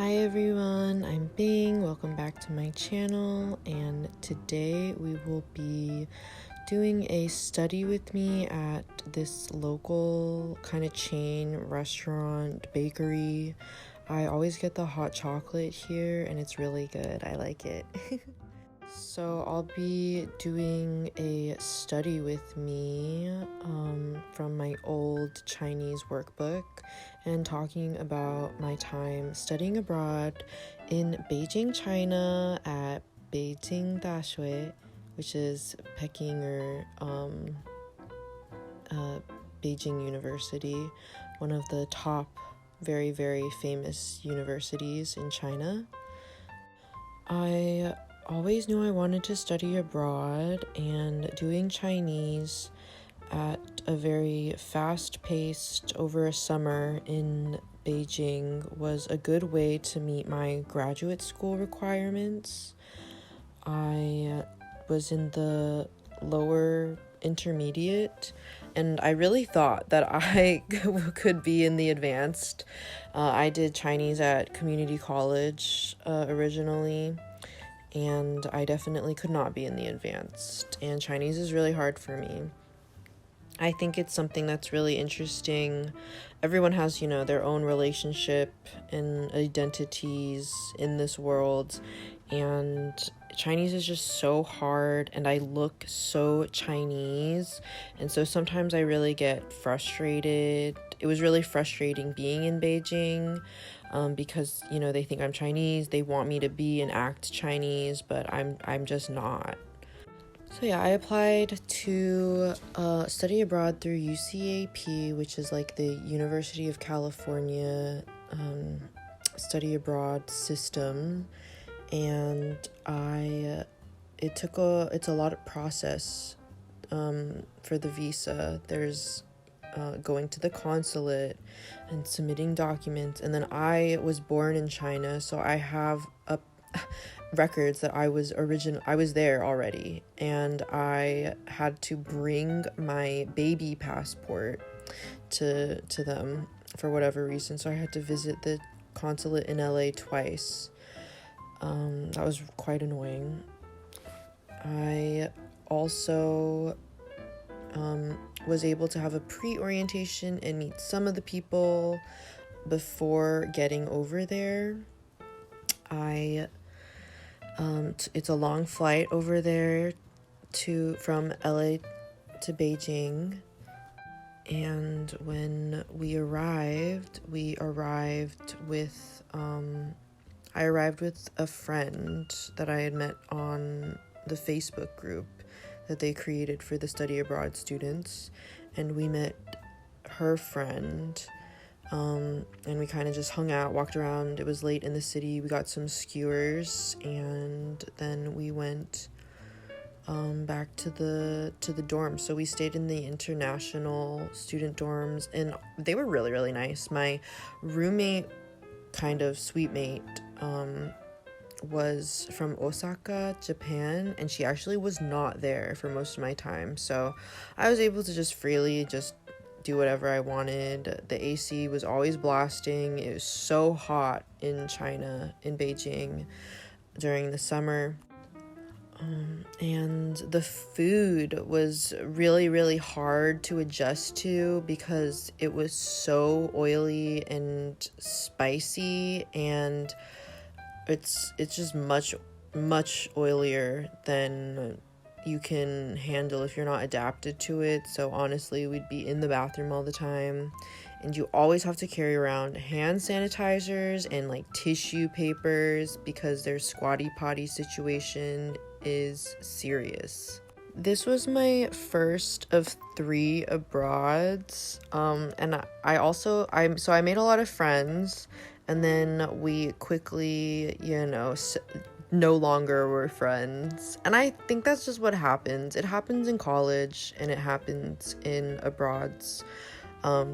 Hi everyone, I'm Bing. Welcome back to my channel, and today we will be doing a study with me at this local kind of chain restaurant bakery. I always get the hot chocolate here and it's really good. I like it. So I'll be doing a study with me from my old Chinese workbook and talking about my time studying abroad in Beijing, China at Beijing Daxue, which is Peking or Beijing University, one of the top very, very famous universities in China. I always knew I wanted to study abroad, and doing Chinese at a very fast-paced over a summer in Beijing was a good way to meet my graduate school requirements. I was in the lower intermediate, and I really thought that I could be in the advanced. I did Chinese at community college originally, and I definitely could not be in the advanced, and Chinese is really hard for me. I think it's something that's really interesting. Everyone has, their own relationship and identities in this world, and Chinese is just so hard, and I look so Chinese, and so sometimes I really get frustrated. It was really frustrating being in Beijing because, they think I'm Chinese. They want me to be and act Chinese, but I'm just not. So yeah, I applied to study abroad through UCAP, which is like the University of California study abroad system, and it's a lot of process for the visa. There's going to the consulate and submitting documents, and then I was born in China, so I have records that I was there already, and I had to bring my baby passport to them for whatever reason, so I had to visit the consulate in LA twice. That was quite annoying. I also was able to have a pre-orientation and meet some of the people before getting over there. It's a long flight over there from LA to Beijing, and when we arrived with I arrived with a friend that I had met on the Facebook group that they created for the study abroad students, and we met her friend. And we kind of just hung out, walked around. It was late in the city. We got some skewers, and then we went back to the dorms. So we stayed in the international student dorms, and they were really, really nice. My roommate, kind of sweet mate, was from Osaka, Japan, and she actually was not there for most of my time. So I was able to just freely do whatever I wanted. The AC was always blasting. It was so hot in China, in Beijing, during the summer. And the food was really, really hard to adjust to because it was so oily and spicy, and it's just much, much oilier than you can handle if you're not adapted to it. So honestly, we'd be in the bathroom all the time, and you always have to carry around hand sanitizers and like tissue papers because their squatty potty situation is serious. This was my first of 3 abroads, and I made a lot of friends, and then we quickly, no longer were friends. And I think that's just what happens. It happens in college, and it happens in abroads.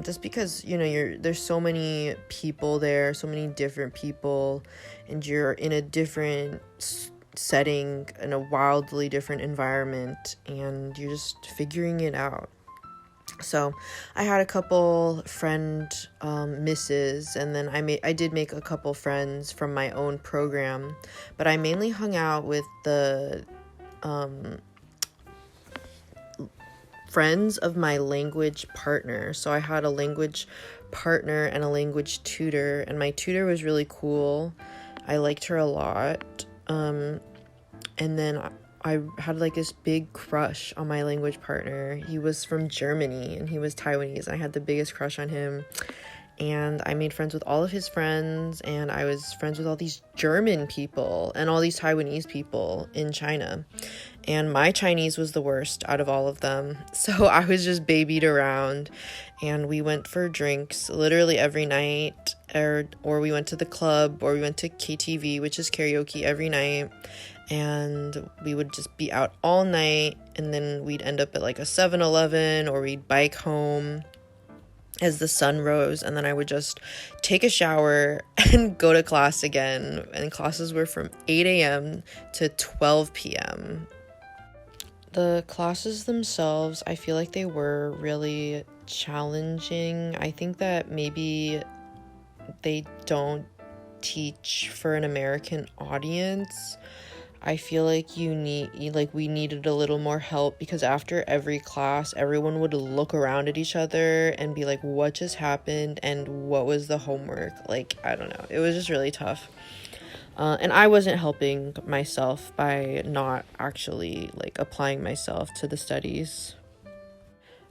Just because, there's so many people there, so many different people, and you're in a different setting, in a wildly different environment, and you're just figuring it out. So I had a couple friend misses, and then I did make a couple friends from my own program, but I mainly hung out with the friends of my language partner. So I had a language partner and a language tutor, and my tutor was really cool. I liked her a lot. And then I had like this big crush on my language partner. He was from Germany and he was Taiwanese. I had the biggest crush on him. And I made friends with all of his friends, and I was friends with all these German people and all these Taiwanese people in China. And my Chinese was the worst out of all of them. So I was just babied around, and we went for drinks literally every night, or we went to the club, or we went to KTV, which is karaoke, every night. And we would just be out all night, and then we'd end up at like a 7-Eleven, or we'd bike home as the sun rose, and then I would just take a shower and go to class again. And classes were from 8 a.m. to 12 p.m. The classes themselves, I feel like they were really challenging. I think that maybe they don't teach for an American audience. I feel like we needed a little more help, because after every class, everyone would look around at each other and be like, what just happened and what was the homework? Like, I don't know. It was just really tough. And I wasn't helping myself by not actually like applying myself to the studies.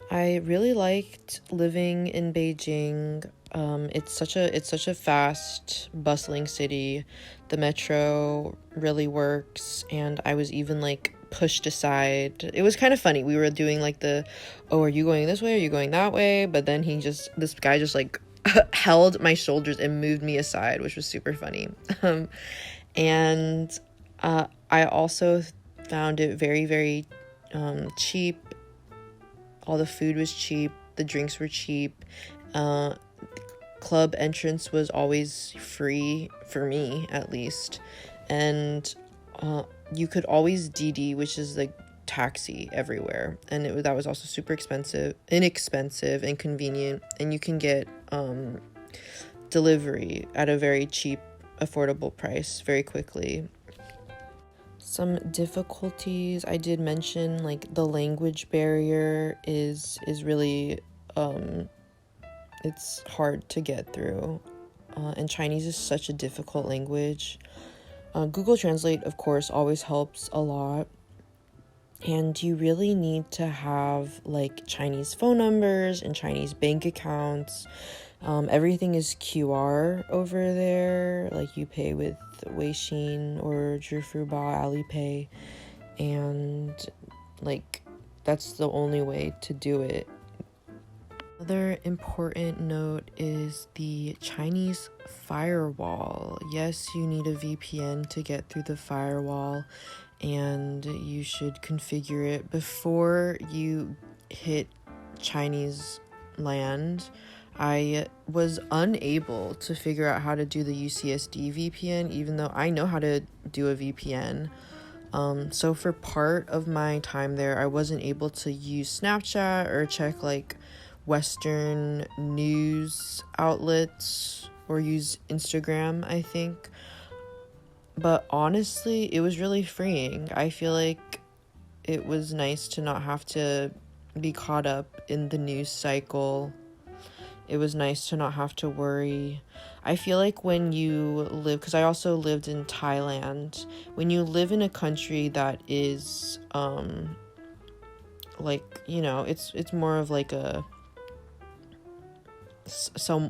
I really liked living in Beijing. It's such a fast, bustling city. The metro really works, and I was even like pushed aside. It was kind of funny. We were doing like are you going this way? Are you going that way? But then this guy just like held my shoulders and moved me aside, which was super funny. And I also found it very, very cheap. All the food was cheap. The drinks were cheap. Club entrance was always free, for me at least. And you could always DD, which is like taxi everywhere. And that was also super inexpensive and convenient. And you can get delivery at a very cheap, affordable price very quickly. Some difficulties I did mention, like the language barrier is really it's hard to get through, and Chinese is such a difficult language. Google Translate, of course, always helps a lot, and you really need to have like Chinese phone numbers and Chinese bank accounts. Everything is QR over there, like you pay with Weixin or Zhifubao, Alipay, and like that's the only way to do it. Another important note is the Chinese firewall. Yes, you need a VPN to get through the firewall, and you should configure it before you hit Chinese land. I was unable to figure out how to do the UCSD VPN, even though I know how to do a VPN. So for part of my time there, I wasn't able to use Snapchat or check like Western news outlets or use Instagram, I think. But honestly, it was really freeing. I feel like it was nice to not have to be caught up in the news cycle. It was nice to not have to worry. I feel like when you live, because I also lived in Thailand, when you live in a country that is like, you know, it's more of like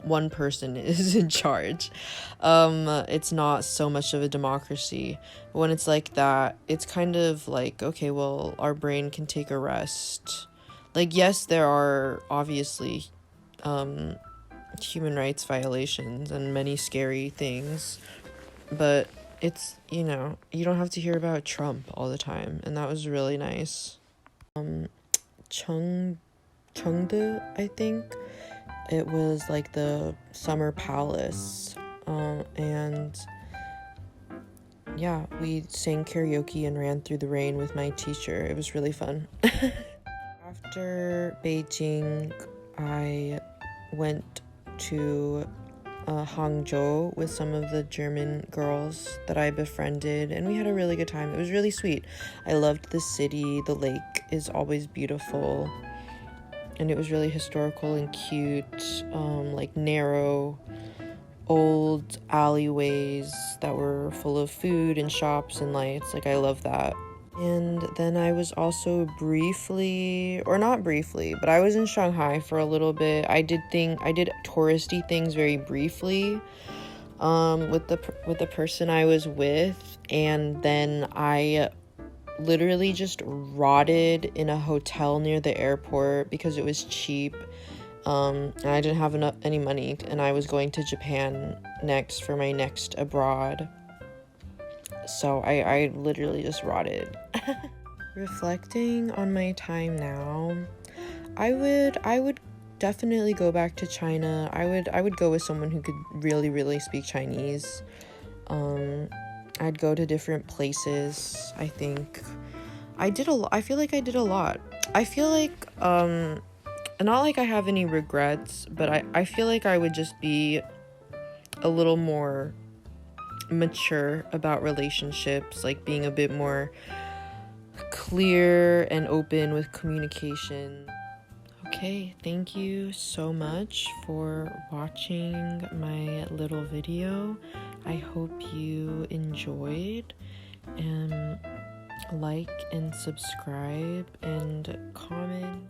one person is in charge. It's not so much of a democracy. But when it's like that, it's kind of like, okay, well, our brain can take a rest. Like, yes, there are obviously human rights violations and many scary things, but it's, you know, you don't have to hear about Trump all the time, and that was really nice. Chengde, I think it was like the summer palace, and yeah, we sang karaoke and ran through the rain with my teacher. It was really fun. After Beijing, I went to Hangzhou with some of the German girls that I befriended, and we had a really good time. It was really sweet. I loved the city. The lake is always beautiful, and it was really historical and cute, like narrow old alleyways that were full of food and shops and lights. Like, I love that. And then I was also briefly, or not briefly, but I was in Shanghai for a little bit. I did touristy things very briefly with the person I was with, and then I literally just rotted in a hotel near the airport because it was cheap. And I didn't have any money, and I was going to Japan next for my next abroad. So I literally just rotted. Reflecting on my time now, I would definitely go back to China. I would go with someone who could really, really speak Chinese. I'd go to different places. I think I feel like I did a lot. I feel like not like I have any regrets, but I feel like I would just be a little more mature about relationships, like being a bit more clear and open with communication. Okay, thank you so much for watching my little video. I hope you enjoyed, and like and subscribe and comment.